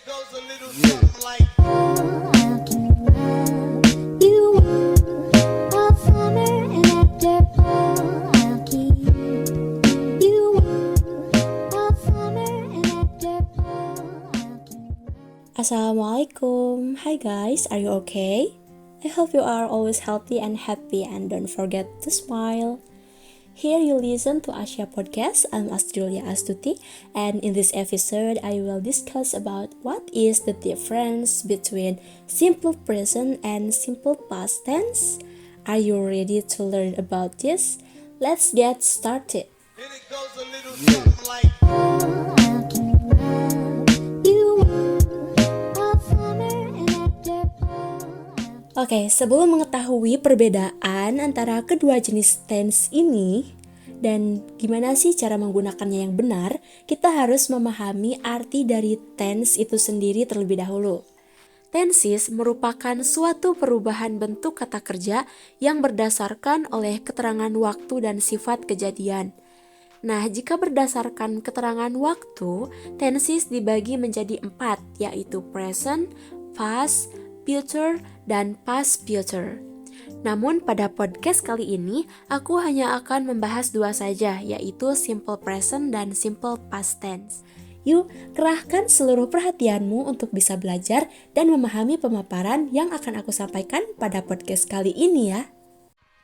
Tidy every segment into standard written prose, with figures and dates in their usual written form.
goes a little something like You all summer and after fall I'll keep you all summer and after fall I'll keep. Assalamualaikum. Hi guys, are you okay? I hope you are always healthy and happy and don't forget to smile. Here you listen to Asia Podcast. I'm Astrilia Astuti, and in this episode I will discuss about what is the difference between simple present and simple past tense. Are you ready to learn about this? Let's get started. and it goes a little something like I'll keep you all summer and after fall I'll Oke, sebelum mengetahui perbedaan antara kedua jenis tense ini dan gimana sih cara menggunakannya yang benar, kita harus memahami arti dari tense itu sendiri terlebih dahulu. Tenses merupakan suatu perubahan bentuk kata kerja yang berdasarkan oleh keterangan waktu dan sifat kejadian. Nah, jika berdasarkan keterangan waktu, tenses dibagi menjadi 4, yaitu present, past, future, dan past future. Namun pada podcast kali ini, aku hanya akan membahas 2 saja, yaitu simple present dan simple past tense. Yuk, kerahkan seluruh perhatianmu untuk bisa belajar dan memahami pemaparan yang akan aku sampaikan pada podcast kali ini ya.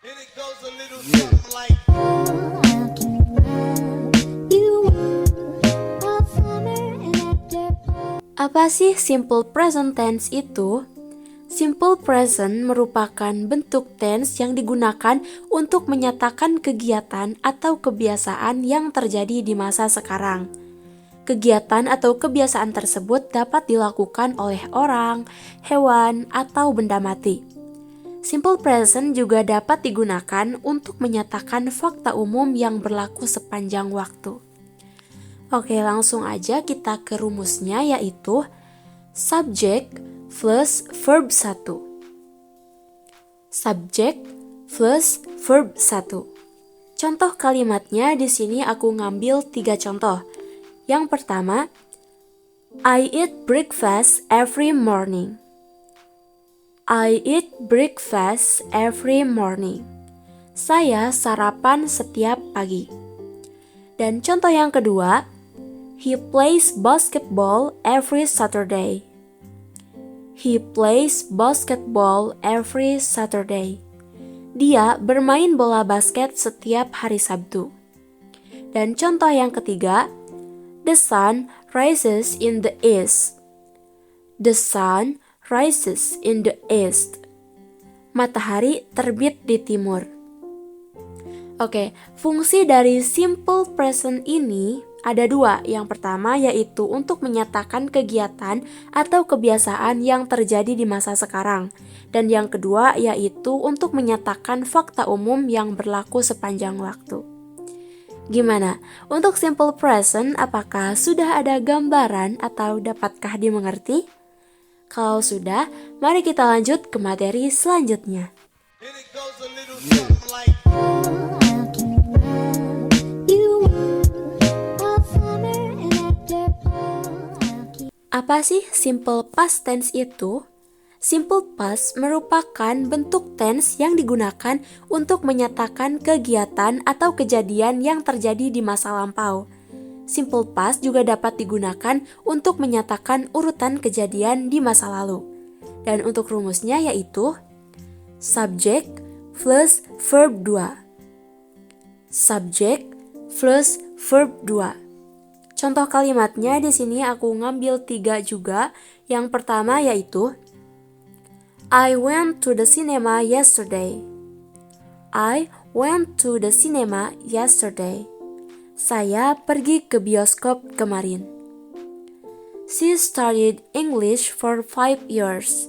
and it goes a little something like keep you all summer and after fall. Apa sih simple present tense itu? Simple present merupakan bentuk tense yang digunakan untuk menyatakan kegiatan atau kebiasaan yang terjadi di masa sekarang. Kegiatan atau kebiasaan tersebut dapat dilakukan oleh orang, hewan, atau benda mati. Simple present juga dapat digunakan untuk menyatakan fakta umum yang berlaku sepanjang waktu. Oke, langsung aja kita ke rumusnya, yaitu subject plus verb 1. Subject plus verb 1. Contoh kalimatnya di sini aku ngambil 3 contoh. Yang pertama, I eat breakfast every morning. I eat breakfast every morning. Saya sarapan setiap pagi. Dan contoh yang kedua, he plays basketball every Saturday. He plays basketball every Saturday. Dia bermain bola basket setiap hari Sabtu. Dan contoh yang ketiga, the sun rises in the east. The sun rises in the east. Matahari terbit di timur. Oke, fungsi dari simple present ini ada 2. Yang pertama yaitu untuk menyatakan kegiatan atau kebiasaan yang terjadi di masa sekarang. Dan yang kedua yaitu untuk menyatakan fakta umum yang berlaku sepanjang waktu. Gimana? Untuk simple present, apakah sudah ada gambaran atau dapatkah dimengerti? Kalau sudah, mari kita lanjut ke materi selanjutnya. and it goes a little something like You all summer and after fall I'll keep. Apa sih simple past tense itu? Simple past merupakan bentuk tense yang digunakan untuk menyatakan kegiatan atau kejadian yang terjadi di masa lampau. Simple past juga dapat digunakan untuk menyatakan urutan kejadian di masa lalu. Dan untuk rumusnya yaitu subject plus verb 2. Subject plus verb 2. Contoh kalimatnya di sini aku ngambil 3 juga. Yang pertama yaitu I went to the cinema yesterday. I went to the cinema yesterday. Saya pergi ke bioskop kemarin. She studied English for 5 years.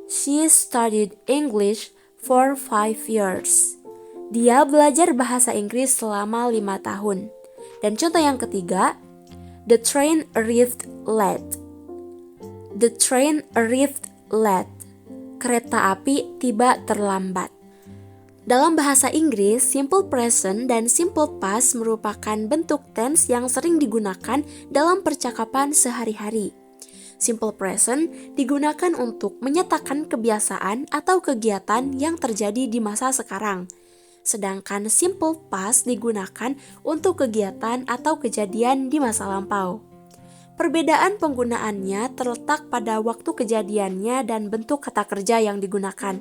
She studied English for 5 years. Dia belajar bahasa Inggris selama 5 tahun. Dan contoh yang ketiga, the train arrived late. The train arrived late. Kereta api tiba terlambat. Dalam bahasa Inggris, simple present dan simple past merupakan bentuk tense yang sering digunakan dalam percakapan sehari-hari. Simple present digunakan untuk menyatakan kebiasaan atau kegiatan yang terjadi di masa sekarang. Sedangkan simple past digunakan untuk kegiatan atau kejadian di masa lampau. Perbedaan penggunaannya terletak pada waktu kejadiannya dan bentuk kata kerja yang digunakan.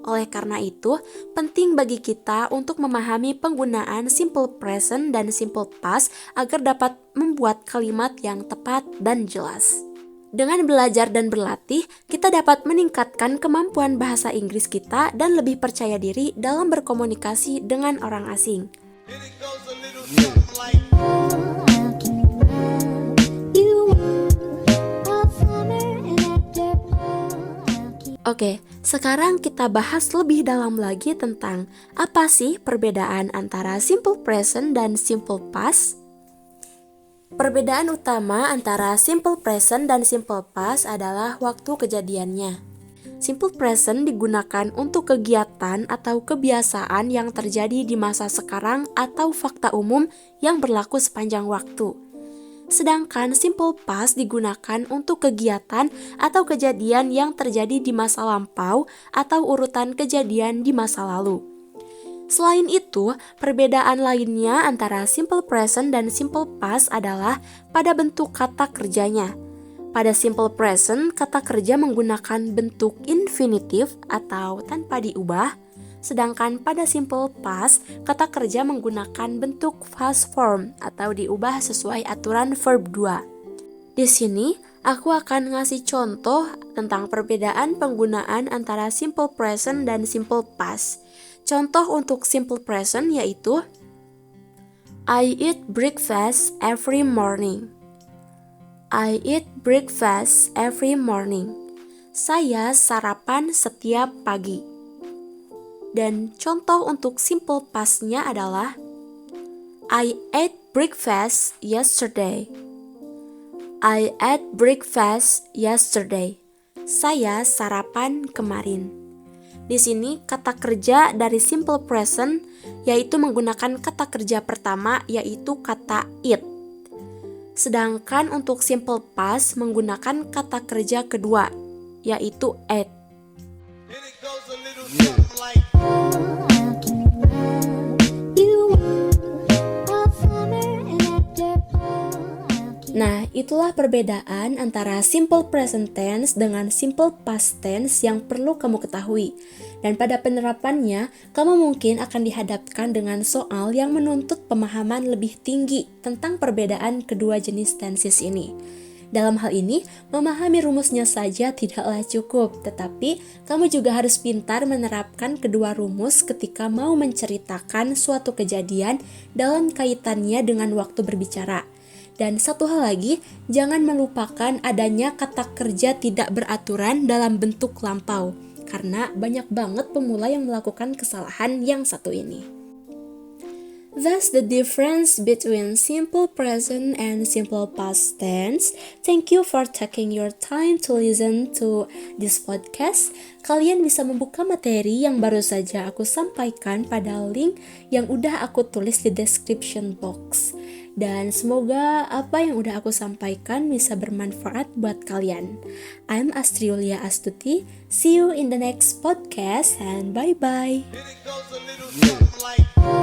Oleh karena itu, penting bagi kita untuk memahami penggunaan simple present dan simple past agar dapat membuat kalimat yang tepat dan jelas. Dengan belajar dan berlatih, kita dapat meningkatkan kemampuan bahasa Inggris kita dan lebih percaya diri dalam berkomunikasi dengan orang asing. And it goes a little something like Oke, sekarang kita bahas lebih dalam lagi tentang apa sih perbedaan antara simple present dan simple past. Perbedaan utama antara simple present dan simple past adalah waktu kejadiannya. Simple present digunakan untuk kegiatan atau kebiasaan yang terjadi di masa sekarang atau fakta umum yang berlaku sepanjang waktu. Sedangkan simple past digunakan untuk kegiatan atau kejadian yang terjadi di masa lampau atau urutan kejadian di masa lalu. Selain itu, perbedaan lainnya antara simple present dan simple past adalah pada bentuk kata kerjanya. Pada simple present, kata kerja menggunakan bentuk infinitif atau tanpa diubah, sedangkan pada simple past, kata kerja menggunakan bentuk past form atau diubah sesuai aturan verb 2. Di sini, aku akan ngasih contoh tentang perbedaan penggunaan antara simple present dan simple past. Contoh untuk simple present yaitu I eat breakfast every morning. I eat breakfast every morning. Saya sarapan setiap pagi. Dan contoh untuk simple past-nya adalah I ate breakfast yesterday. I ate breakfast yesterday. Saya sarapan kemarin. Di sini kata kerja dari simple present yaitu menggunakan kata kerja pertama yaitu kata eat. Sedangkan untuk simple past menggunakan kata kerja kedua yaitu ate. and it goes a little something like Nah, itulah perbedaan antara simple present tense dengan simple past tense yang perlu kamu ketahui. Dan pada penerapannya, kamu mungkin akan dihadapkan dengan soal yang menuntut pemahaman lebih tinggi tentang perbedaan kedua jenis tenses ini. Dalam hal ini, memahami rumusnya saja tidaklah cukup, tetapi kamu juga harus pintar menerapkan kedua rumus ketika mau menceritakan suatu kejadian dalam kaitannya dengan waktu berbicara. Dan satu hal lagi, jangan melupakan adanya kata kerja tidak beraturan dalam bentuk lampau, karena banyak banget pemula yang melakukan kesalahan yang satu ini. That's the difference between simple present and simple past tense. Thank you for taking your time to listen to this podcast. Kalian bisa membuka materi yang baru saja aku sampaikan pada link yang udah aku tulis di description box. Dan semoga apa yang udah aku sampaikan bisa bermanfaat buat kalian. I'm Astriulia Astuti. See you in the next podcast and bye-bye. and it goes a little something like